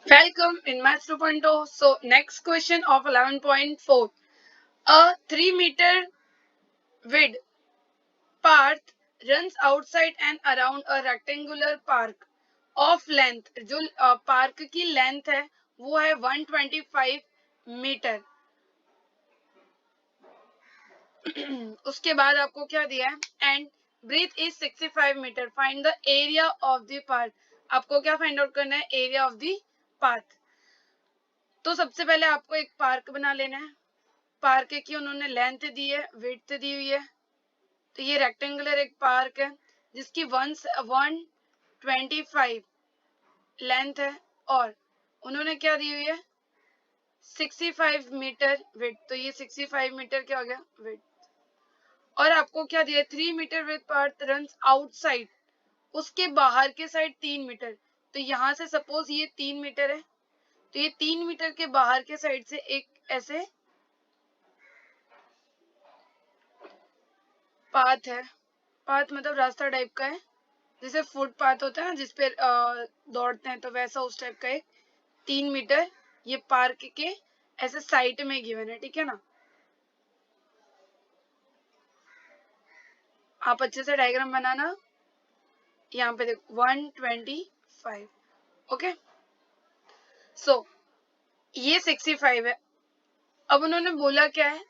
Welcome in Maths 2.0. So, next question of 11.4. A 3-meter width path runs outside and around a rectangular park of length. जो park की length है वो है 125 metre. उसके बाद आपको क्या दिया है and breadth is 65 meter. Find the area of the park. आपको क्या फाइंड आउट करना है? Area of the park. तो सबसे पहले आपको एक पार्क बना लेना है. पार्क की उन्होंने लेंथ दी है, विड्थ दी हुई है. तो ये रेक्टेंगुलर एक पार्क है जिसकी 125 लेंथ है और उन्होंने क्या दी हुई है? 65 मीटर विड्थ. तो ये 65 मीटर क्या हो गया? विड्थ. और आपको क्या दिया? 3 meter wide path runs outside. उसके बाहर के साइड 3 मीटर. तो यहां से सपोज ये 3 मीटर है, तो ये 3 मीटर के बाहर के साइड से एक ऐसे पाथ है. पाथ मतलब रास्ता टाइप का है, जैसे फुटपाथ होता है ना जिसपे दौड़ते हैं, तो वैसा उस टाइप का एक 3 मीटर ये पार्क के ऐसे साइड में गिवन है. ठीक है ना? आप अच्छे से डायग्राम बनाना. यहाँ पे देखो 125. ओके. सो ये 65 है. अब उन्होंने बोला क्या है?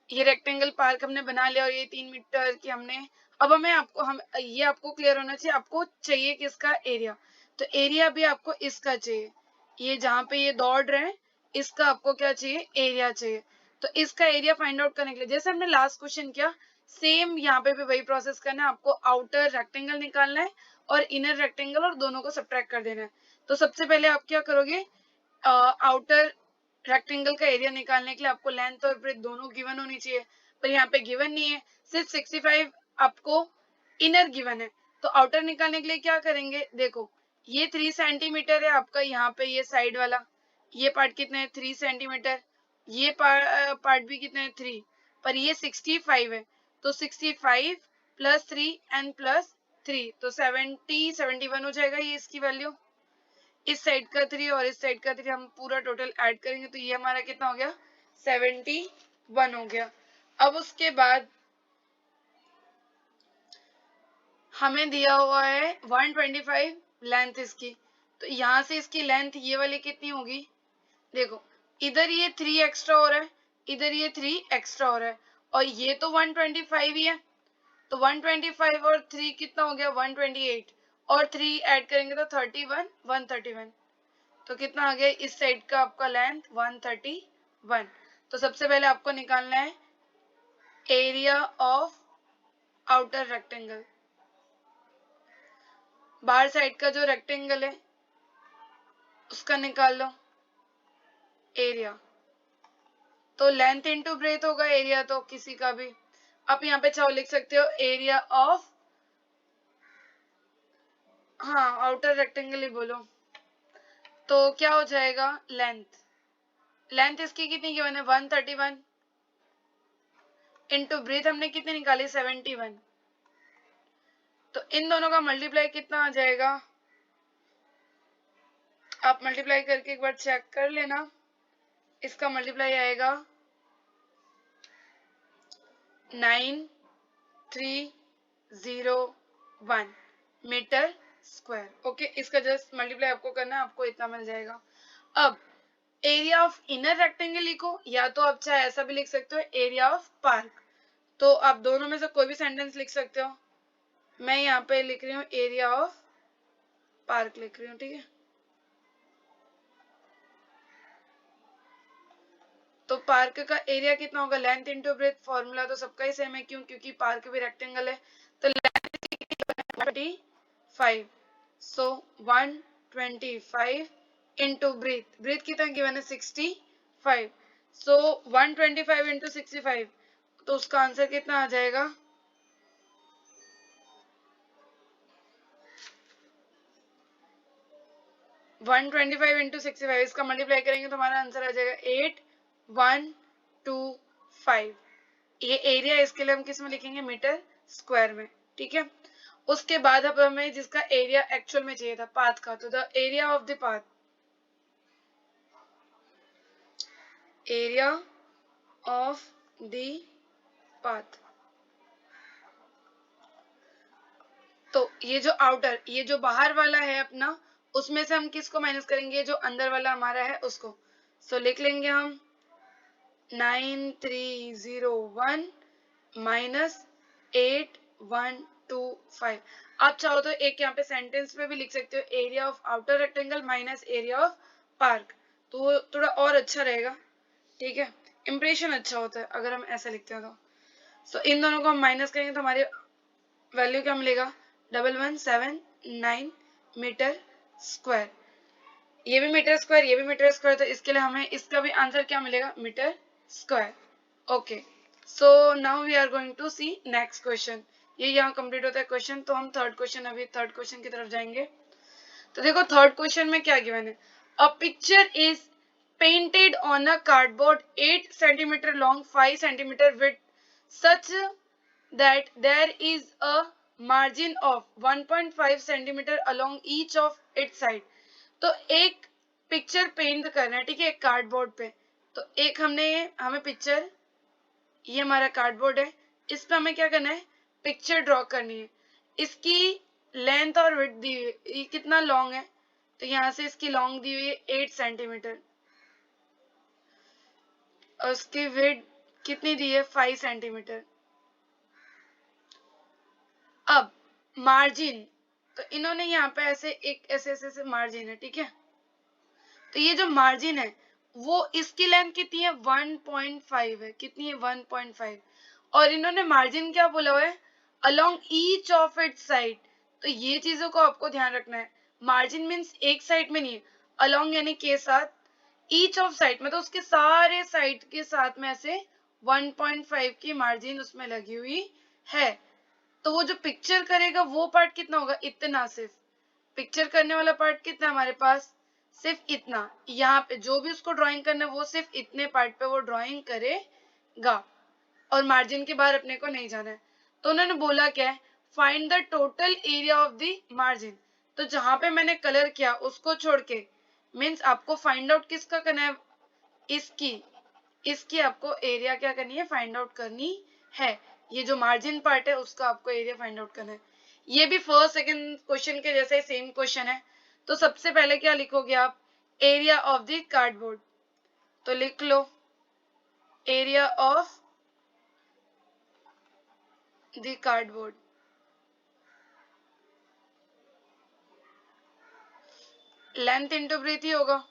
ये रेक्टेंगल पार्क हमने बना लिया और ये 3 मीटर की हमने. अब हमें हम ये आपको क्लियर होना चाहिए. आपको चाहिए किसका? एरिया. तो एरिया भी आपको इसका चाहिए. ये जहां पे ये दौड़ रहे हैं इसका आपको क्या चाहिए? एरिया चाहिए. तो इसका एरिया फाइंड आउट करने के लिए जैसे हमने लास्ट क्वेश्चन किया सेम यहाँ पे भी वही प्रोसेस करना है. आपको आउटर रेक्टेंगल निकालना है और इनर रेक्टेंगल और दोनों को सब्ट्रैक्ट कर देना है. तो सबसे पहले आप क्या करोगे? आउटर रेक्टेंगल का एरिया निकालने के लिए आपको लेंथ और ब्रेथ दोनों गिवन होनी चाहिए, पर यहाँ पे गिवन नहीं है. सिर्फ 65 आपको इनर गिवन है. तो आउटर निकालने के लिए क्या करेंगे? देखो ये 3 सेंटीमीटर है आपका. यहाँ पे ये साइड वाला ये पार्ट कितना है? 3 सेंटीमीटर. ये पार्ट भी कितना है? 3. पर ये 65 है. तो 65 प्लस 3 एंड प्लस 3 तो 71 हो जाएगा. ये इसकी वैल्यू. इस साइड का 3 और इस साइड का 3 हम पूरा टोटल ऐड करेंगे तो ये हमारा कितना हो गया? 71 हो गया. अब उसके बाद हमें दिया हुआ है 125 लेंथ इसकी. तो यहाँ से इसकी लेंथ ये वाली कितनी होगी? देखो इधर ये 3 एक्स्ट्रा हो रहा है, इधर ये 3 एक्स्ट्रा हो रहा है और ये तो 125 ही है. तो 125 और 3 कितना हो गया? 128. और 3 ऐड करेंगे तो 31 131. तो कितना आ गया? इस साइड का आपका लेंथ 131. तो सबसे पहले आपको निकालना है एरिया ऑफ आउटर रेक्टेंगल. बाहर साइड का जो रेक्टेंगल है उसका निकाल लो एरिया. तो लेंथ इंटू ब्रेथ होगा एरिया तो किसी का भी. आप यहाँ पे चाहो लिख सकते हो एरिया ऑफ, हाँ आउटर रेक्टेंगल ही बोलो. तो क्या हो जाएगा? लेंथ. लेंथ इसकी कितनी गिवन है? 131. इंटू ब्रेथ हमने कितनी निकाली? 71. तो इन दोनों का मल्टीप्लाई कितना आ जाएगा? आप मल्टीप्लाई करके एक बार चेक कर लेना. इसका मल्टीप्लाई आएगा 9301 मीटर स्क्वायर. ओके. इसका जस्ट मल्टीप्लाई आपको करना है, आपको इतना मिल जाएगा. अब एरिया ऑफ इनर रेक्टेंगल लिखो या तो आप चाहे ऐसा भी लिख सकते हो एरिया ऑफ पार्क. तो आप दोनों में से कोई भी सेंटेंस लिख सकते हो. मैं यहाँ पे लिख रही हूँ एरिया ऑफ पार्क लिख रही हूँ. ठीक है. तो पार्क का एरिया कितना होगा? Length into breadth. फॉर्मूला तो सबका ही सेम है. क्यों? क्योंकि पार्क भी रेक्टेंगल है. तो लेंथ 125. सो 125 इंटू ब्रेथ. ब्रेथ कितना गिवन है? 65. सो 125 इंटू 65. तो उसका आंसर कितना आ जाएगा? 125 इंटू 65. इसका मल्टीप्लाई करेंगे तो हमारा आंसर आ जाएगा 8125. ये एरिया इसके लिए हम किस में लिखेंगे? मीटर स्क्वायर में. ठीक है. उसके बाद अब हमें जिसका एरिया एक्चुअल में चाहिए था पाथ का, तो the area of the path. Area of the path. तो ये जो आउटर, ये जो बाहर वाला है अपना, उसमें से हम किसको माइनस करेंगे, जो अंदर वाला हमारा है उसको। सो लिख लेंगे हम 9301 माइनस 8125। आप चाहो तो एक यहाँ पे सेंटेंस में भी लिख सकते हो, area of outer rectangle minus area of park, तो वो थोड़ा और अच्छा रहेगा। ठीक है, इंप्रेशन अच्छा होता है अगर हम ऐसा लिखते हैं तो। सो इन दोनों को हम माइनस करेंगे तो हमारे वैल्यू क्या मिलेगा, 1179 मीटर स्क्वायर। ये भी मीटर स्क्वायर, ये भी मीटर स्क्वायर, तो इसके लिए हमें इसका भी आंसर क्या मिलेगा, meter square. Okay, so now we are going to see next question. ये यहाँ कंप्लीट होता है क्वेश्चन, तो हम थर्ड क्वेश्चन, अभी थर्ड क्वेश्चन की तरफ जाएंगे। तो देखो थर्ड क्वेश्चन में क्या गिवन है, a picture is painted on a cardboard 8 centimetre long 5 centimetre width such that there is a margin of 1.5 centimeter along each of its side। तो एक पिक्चर पेंट करना है, ठीक है, एक कार्डबोर्ड पे। तो एक हमें पिक्चर, ये हमारा कार्डबोर्ड है, इस पे हमें क्या करना है, पिक्चर ड्रॉ करनी है। इसकी लेंथ और विड्थ दी हुई है, ये कितना लॉन्ग है, तो यहाँ से इसकी लॉन्ग दी हुई है 8 सेंटीमीटर और उसकी विड्थ कितनी दी है, 5 सेंटीमीटर। अब मार्जिन, तो इन्होंने यहाँ पे ऐसे एक ऐसे मार्जिन है, ठीक है। तो ये जो मार्जिन है वो इसकी लेंथ कितनी है, 1.5 है, कितनी है, 1.5। और इन्होंने मार्जिन क्या बोला हुआ है, along each of it side. तो ये चीजों को आपको ध्यान रखना है, मार्जिन मीन्स एक साइड में नहीं है, अलोंग यानी के साथ, ईच ऑफ साइड मतलब उसके सारे साइड के साथ में ऐसे 1.5 की मार्जिन उसमें लगी हुई है। तो वो जो पिक्चर करेगा वो पार्ट कितना होगा, इतना, सिर्फ पिक्चर करने वाला पार्ट कितना हमारे पास, सिर्फ इतना। यहाँ पे जो भी उसको ड्राइंग करना है वो सिर्फ इतने पार्ट पे वो ड्राइंग करेगा और मार्जिन के बाहर अपने को नहीं जाना है। तो उन्होंने बोला क्या है, find the total area of the margin. तो जहां पे मैंने कलर किया उसको छोड़ के, मीन्स आपको फाइंड आउट किसका करना है, इसकी इसकी आपको एरिया क्या करनी है, फाइंड आउट करनी है। ये जो मार्जिन पार्ट है उसका आपको एरिया फाइंड आउट करना है। ये भी फर्स्ट सेकंड क्वेश्चन के जैसे सेम क्वेश्चन है। तो सबसे पहले क्या लिखोगे आप, एरिया ऑफ द कार्डबोर्ड। तो लिख लो area of the cardboard. Length into breadth ही होगा।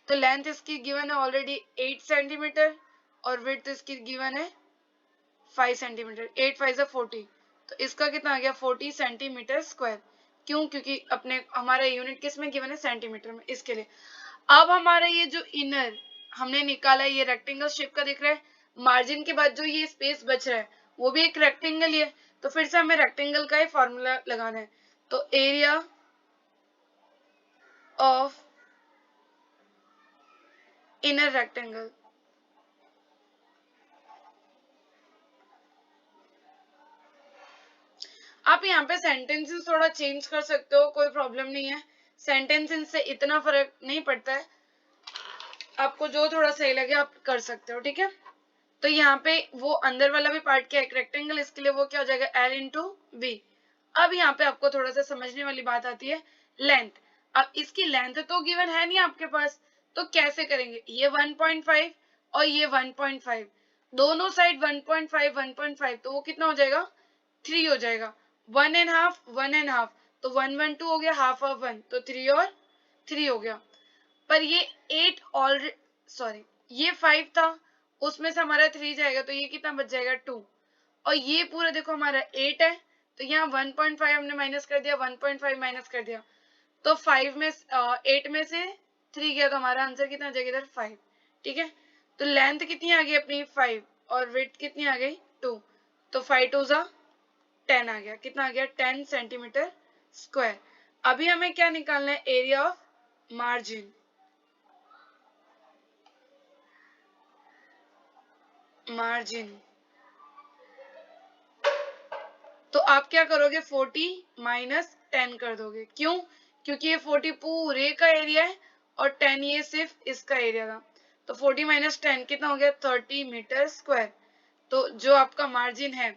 तो लेंथ इसकी गिवन है ऑलरेडी 8 सेंटीमीटर और विड्थ इसकी गिवन है 5 सेंटीमीटर, 8 5 40। तो इसका कितना आ गया, 40 सेंटीमीटर स्क्वायर। क्यों, क्योंकि अपने हमारा यूनिट किस में गिवन है, सेंटीमीटर में, इसके लिए। अब हमारा ये जो इनर हमने निकाला है ये रेक्टेंगल शेप का दिख रहा है, मार्जिन के बाद जो ये स्पेस बच रहा है वो भी एक रेक्टेंगल ही है। तो फिर से हमें रेक्टेंगल का ही फॉर्मूला लगाना है। तो एरिया ऑफ इनर रेक्टेंगल, आप यहाँ पे सेंटेंसेस थोड़ा चेंज कर सकते हो, कोई प्रॉब्लम नहीं है। सेंटेंसेस से इतना फर्क नहीं पड़ता है, आपको जो थोड़ा सही लगे आप कर सकते हो, ठीक है। तो यहाँ पे वो अंदर वाला भी पार्ट क्या है, एक रेक्टेंगल, इसके लिए वो क्या हो जाएगा, L इंटू बी। अब यहाँ पे आपको थोड़ा सा समझने वाली बात आती है, लेंथ। अब इसकी लेंथ तो गिवन है नहीं आपके पास, तो कैसे करेंगे, ये 1.5 और ये 1.5, दोनों साइड 1.5 1.5, तो वो कितना हो जाएगा, 3 हो जाएगा। 1.5 1.5, तो 1 1 2 हो गया, हाफ ऑफ 1, तो 3 और 3 हो गया। पर ये 8 ऑलरेडी, सॉरी, ये 5 था, उसमें से हमारा 3 जाएगा, तो ये कितना बच जाएगा, 2। और ये पूरा देखो हमारा 8 है, तो यहाँ 1.5 हमने माइनस कर दिया, 1.5 माइनस कर दिया, तो 5 में 8 में से 3 गया, तो हमारा आंसर कितना आ जाएगा इधर, 5। ठीक है, तो लेंथ कितनी आ गई अपनी, 5, और विड्थ कितनी आ गई, 2। तो 5 2 जा 10 आ गया, कितना आ गया, 10 सेंटीमीटर स्क्वायर। अभी हमें क्या निकालना है, एरिया ऑफ मार्जिन, मार्जिन। तो आप क्या करोगे, 40 माइनस 10 कर दोगे, क्यों, क्योंकि ये 40 पूरे का एरिया है और 10 ये सिर्फ इसका एरिया था। तो 40 माइनस 10 कितना हो गया 30 मीटर स्क्वायर। तो जो आपका मार्जिन है,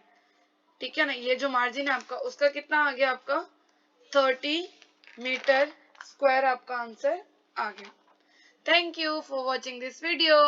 ठीक है ना, ये जो मार्जिन है आपका उसका कितना आ गया आपका 30 मीटर स्क्वायर आपका आंसर आ गया। Thank you for watching this video.